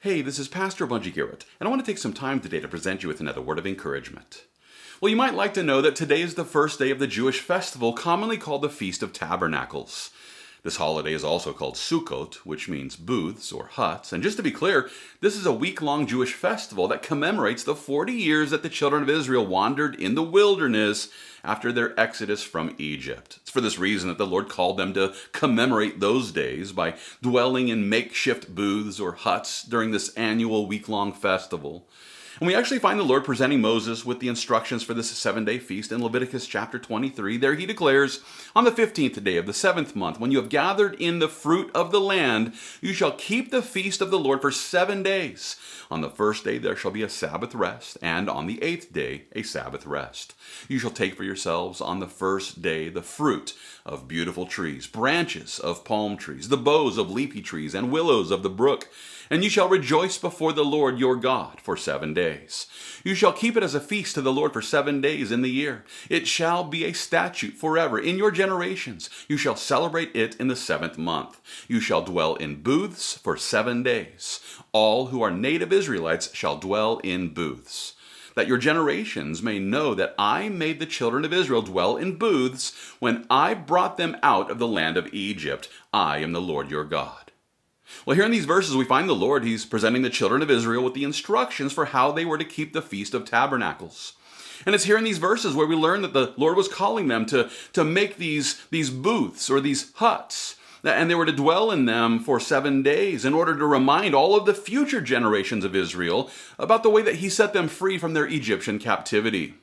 Hey, this is Pastor Bunjee Garrett, and I want to take some time today to present you with another word of encouragement. Well, you might like to know that today is the first day of the Jewish festival commonly called the Feast of Tabernacles. This holiday is also called Sukkot, which means booths or huts. And just to be clear, this is a week-long Jewish festival that commemorates the 40 years that the children of Israel wandered in the wilderness after their exodus from Egypt. It's for this reason that the Lord called them to commemorate those days by dwelling in makeshift booths or huts during this annual week-long festival. And we actually find the Lord presenting Moses with the instructions for this 7-day feast in Leviticus chapter 23. There he declares, "On the 15th day of the 7th month, when you have gathered in the fruit of the land, you shall keep the feast of the Lord for 7 days. On the first day there shall be a Sabbath rest, and on the 8th day a Sabbath rest. You shall take for yourselves on the first day the fruit of beautiful trees, branches of palm trees, the boughs of leafy trees, and willows of the brook. And you shall rejoice before the Lord your God for 7 days. You shall keep it as a feast to the Lord for 7 days in the year. It shall be a statute forever in your generations. You shall celebrate it in the 7th month. You shall dwell in booths for 7 days. All who are native Israelites shall dwell in booths, that your generations may know that I made the children of Israel dwell in booths when I brought them out of the land of Egypt. I am the Lord your God." Well, here in these verses, we find the Lord, he's presenting the children of Israel with the instructions for how they were to keep the Feast of Tabernacles. And it's here in these verses where we learn that the Lord was calling them to make these booths or these huts. And they were to dwell in them for 7 days in order to remind all of the future generations of Israel about the way that he set them free from their Egyptian captivity.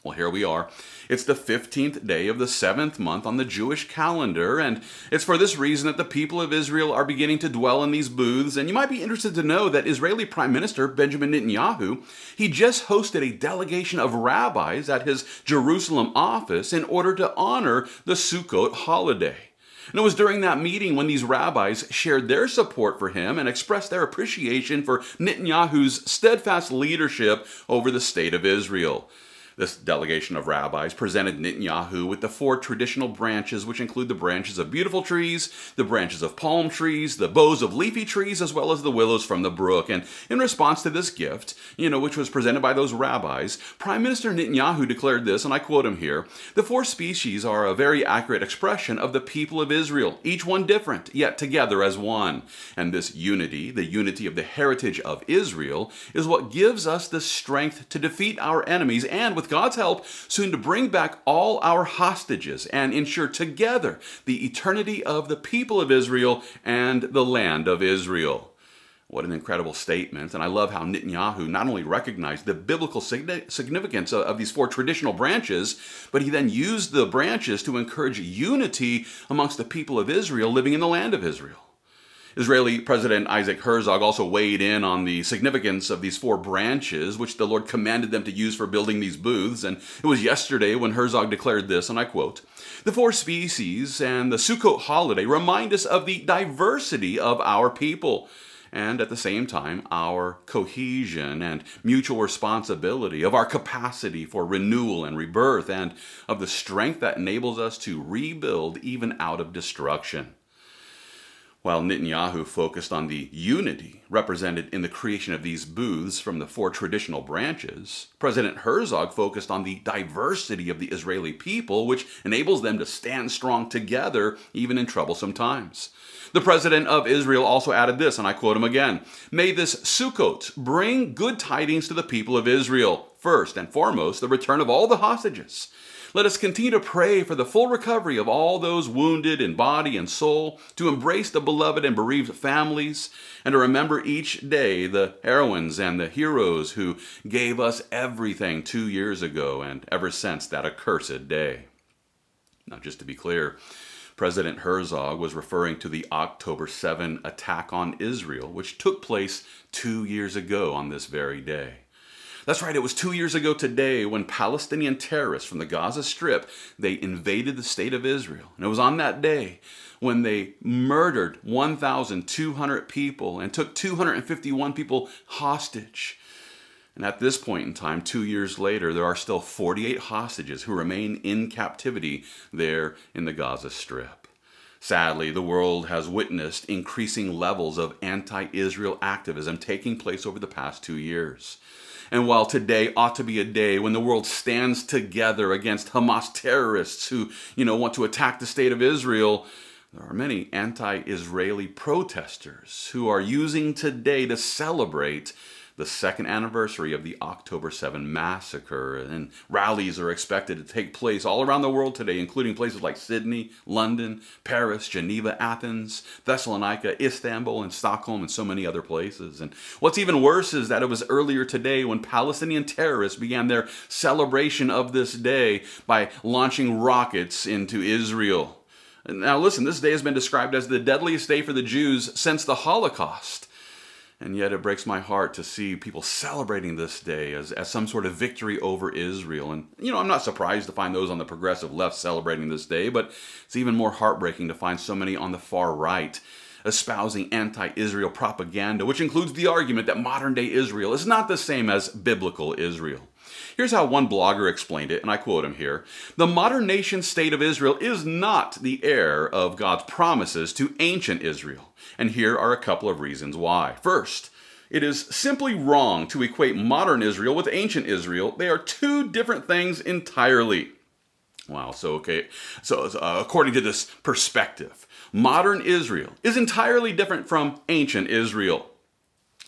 Well, here we are. It's the 15th day of the 7th month on the Jewish calendar, and it's for this reason that the people of Israel are beginning to dwell in these booths. And you might be interested to know that Israeli Prime Minister Benjamin Netanyahu, he just hosted a delegation of rabbis at his Jerusalem office in order to honor the Sukkot holiday. And it was during that meeting when these rabbis shared their support for him and expressed their appreciation for Netanyahu's steadfast leadership over the state of Israel. This delegation of rabbis presented Netanyahu with the 4 traditional branches, which include the branches of beautiful trees, the branches of palm trees, the boughs of leafy trees, as well as the willows from the brook. And in response to this gift, which was presented by those rabbis, Prime Minister Netanyahu declared this, and I quote him here, "The 4 species are a very accurate expression of the people of Israel, each one different, yet together as one. And this unity, the unity of the heritage of Israel, is what gives us the strength to defeat our enemies and, with God's help, soon to bring back all our hostages and ensure together the eternity of the people of Israel and the land of Israel." What an incredible statement. And I love how Netanyahu not only recognized the biblical significance of these 4 traditional branches, but he then used the branches to encourage unity amongst the people of Israel living in the land of Israel. Israeli President Isaac Herzog also weighed in on the significance of these 4 branches, which the Lord commanded them to use for building these booths. And it was yesterday when Herzog declared this, and I quote, "The 4 species and the Sukkot holiday remind us of the diversity of our people, and at the same time, our cohesion and mutual responsibility, of our capacity for renewal and rebirth, and of the strength that enables us to rebuild even out of destruction." While Netanyahu focused on the unity represented in the creation of these booths from the 4 traditional branches, President Herzog focused on the diversity of the Israeli people, which enables them to stand strong together even in troublesome times. The president of Israel also added this, and I quote him again, "May this Sukkot bring good tidings to the people of Israel. First and foremost, the return of all the hostages. Let us continue to pray for the full recovery of all those wounded in body and soul, to embrace the beloved and bereaved families, and to remember each day the heroines and the heroes who gave us everything 2 years ago and ever since that accursed day." Now, just to be clear, President Herzog was referring to the October 7 attack on Israel, which took place 2 years ago on this very day. That's right, it was 2 years ago today when Palestinian terrorists from the Gaza Strip, they invaded the state of Israel. And it was on that day when they murdered 1,200 people and took 251 people hostage. And at this point in time, 2 years later, there are still 48 hostages who remain in captivity there in the Gaza Strip. Sadly, the world has witnessed increasing levels of anti-Israel activism taking place over the past 2 years. And while today ought to be a day when the world stands together against Hamas terrorists who, want to attack the state of Israel, there are many anti-Israeli protesters who are using today to celebrate the second anniversary of the October 7 massacre, and rallies are expected to take place all around the world today, including places like Sydney, London, Paris, Geneva, Athens, Thessalonica, Istanbul, and Stockholm, and so many other places. And what's even worse is that it was earlier today when Palestinian terrorists began their celebration of this day by launching rockets into Israel. Now listen, this day has been described as the deadliest day for the Jews since the Holocaust. And yet it breaks my heart to see people celebrating this day as some sort of victory over Israel. And, I'm not surprised to find those on the progressive left celebrating this day, but it's even more heartbreaking to find so many on the far right espousing anti-Israel propaganda, which includes the argument that modern-day Israel is not the same as biblical Israel. Here's how one blogger explained it, and I quote him here. "The modern nation state of Israel is not the heir of God's promises to ancient Israel. And here are a couple of reasons why. First, it is simply wrong to equate modern Israel with ancient Israel. They are two different things entirely." Wow, so according to this perspective, modern Israel is entirely different from ancient Israel.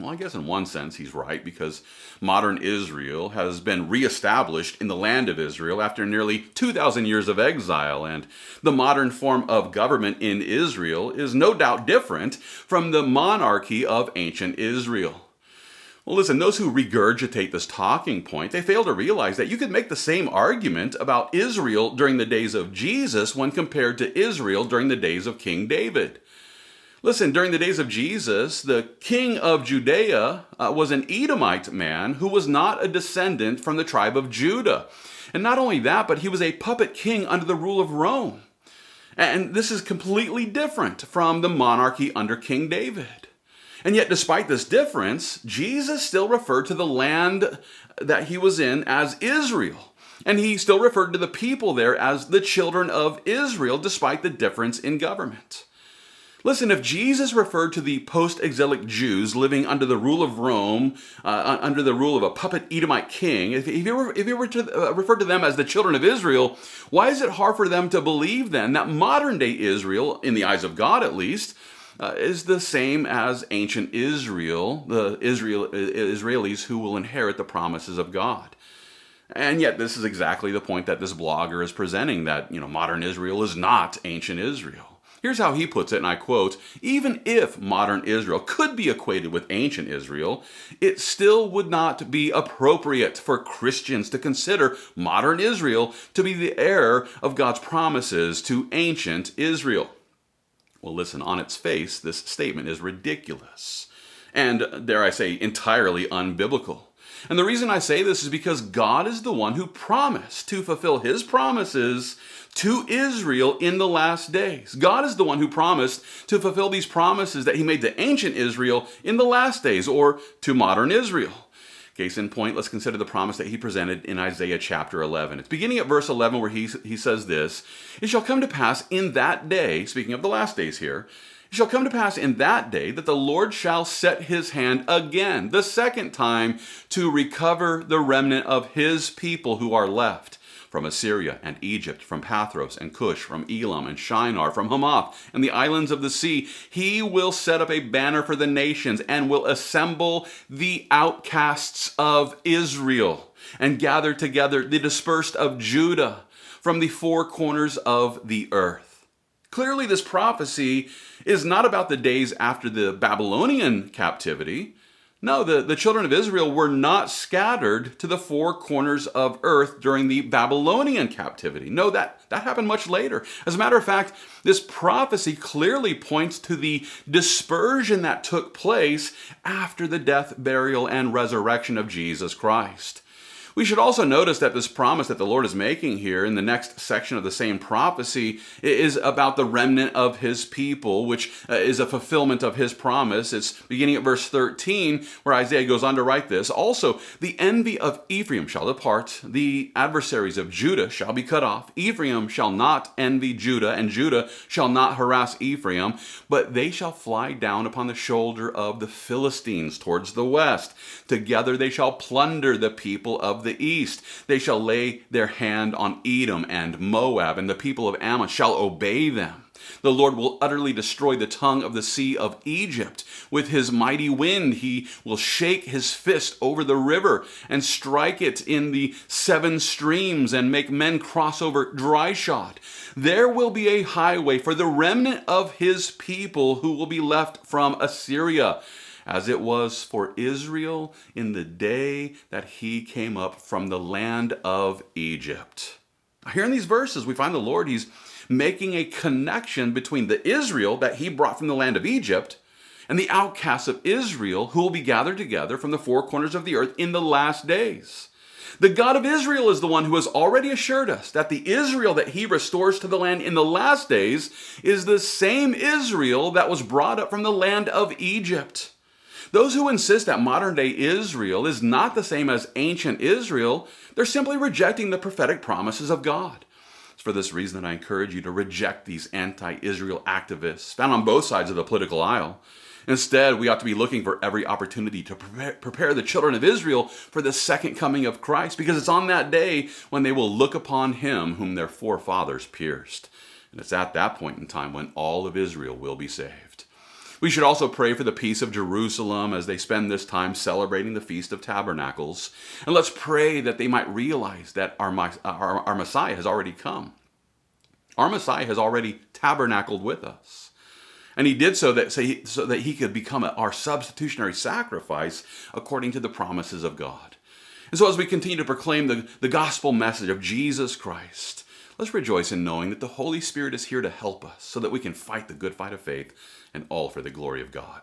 Well, I guess in one sense he's right, because modern Israel has been reestablished in the land of Israel after nearly 2,000 years of exile, and the modern form of government in Israel is no doubt different from the monarchy of ancient Israel. Well, listen, those who regurgitate this talking point, they fail to realize that you could make the same argument about Israel during the days of Jesus when compared to Israel during the days of King David. Listen, during the days of Jesus, the king of Judea was an Edomite man who was not a descendant from the tribe of Judah. And not only that, but he was a puppet king under the rule of Rome. And this is completely different from the monarchy under King David. And yet, despite this difference, Jesus still referred to the land that he was in as Israel. And he still referred to the people there as the children of Israel, despite the difference in government. Listen, if Jesus referred to the post-exilic Jews living under the rule of Rome, under the rule of a puppet Edomite king, if he were to refer to them as the children of Israel, why is it hard for them to believe then that modern-day Israel, in the eyes of God at least, is the same as ancient Israel, the Israelis who will inherit the promises of God? And yet this is exactly the point that this blogger is presenting, that modern Israel is not ancient Israel. Here's how he puts it, and I quote, "Even if modern Israel could be equated with ancient Israel, it still would not be appropriate for Christians to consider modern Israel to be the heir of God's promises to ancient Israel." Well, listen, on its face, this statement is ridiculous and, dare I say, entirely unbiblical. And the reason I say this is because God is the one who promised to fulfill his promises to Israel in the last days. God is the one who promised to fulfill these promises that he made to ancient Israel in the last days, or to modern Israel. Case in point, let's consider the promise that he presented in Isaiah chapter 11. It's beginning at verse 11 where he says this, "It shall come to pass in that day," speaking of the last days here, "It shall come to pass in that day that the Lord shall set his hand again, the second time, to recover the remnant of his people who are left, from Assyria and Egypt, from Pathros and Cush, from Elam and Shinar, from Hamath and the islands of the sea. He will set up a banner for the nations and will assemble the outcasts of Israel and gather together the dispersed of Judah from the four corners of the earth." Clearly, this prophecy is not about the days after the Babylonian captivity. No, the children of Israel were not scattered to the four corners of earth during the Babylonian captivity. No, that happened much later. As a matter of fact, this prophecy clearly points to the dispersion that took place after the death, burial, and resurrection of Jesus Christ. We should also notice that this promise that the Lord is making here in the next section of the same prophecy is about the remnant of his people, which is a fulfillment of his promise. It's beginning at verse 13, where Isaiah goes on to write this. Also, the envy of Ephraim shall depart, the adversaries of Judah shall be cut off. Ephraim shall not envy Judah, and Judah shall not harass Ephraim, but they shall fly down upon the shoulder of the Philistines towards the west. Together they shall plunder the people of the east. They shall lay their hand on Edom and Moab, and the people of Ammon shall obey them. The Lord will utterly destroy the tongue of the sea of Egypt. With his mighty wind, he will shake his fist over the river and strike it in the 7 streams and make men cross over dry shod. There will be a highway for the remnant of his people who will be left from Assyria, as it was for Israel in the day that he came up from the land of Egypt. Here in these verses, we find the Lord, he's making a connection between the Israel that he brought from the land of Egypt and the outcasts of Israel who will be gathered together from the 4 corners of the earth in the last days. The God of Israel is the one who has already assured us that the Israel that he restores to the land in the last days is the same Israel that was brought up from the land of Egypt. Those who insist that modern-day Israel is not the same as ancient Israel, they're simply rejecting the prophetic promises of God. It's for this reason that I encourage you to reject these anti-Israel activists found on both sides of the political aisle. Instead, we ought to be looking for every opportunity to prepare the children of Israel for the second coming of Christ, because it's on that day when they will look upon him whom their forefathers pierced. And it's at that point in time when all of Israel will be saved. We should also pray for the peace of Jerusalem as they spend this time celebrating the Feast of Tabernacles. And let's pray that they might realize that our Messiah has already come. Our Messiah has already tabernacled with us. And he did so that he could become our substitutionary sacrifice according to the promises of God. And so as we continue to proclaim the gospel message of Jesus Christ, let's rejoice in knowing that the Holy Spirit is here to help us so that we can fight the good fight of faith, and all for the glory of God.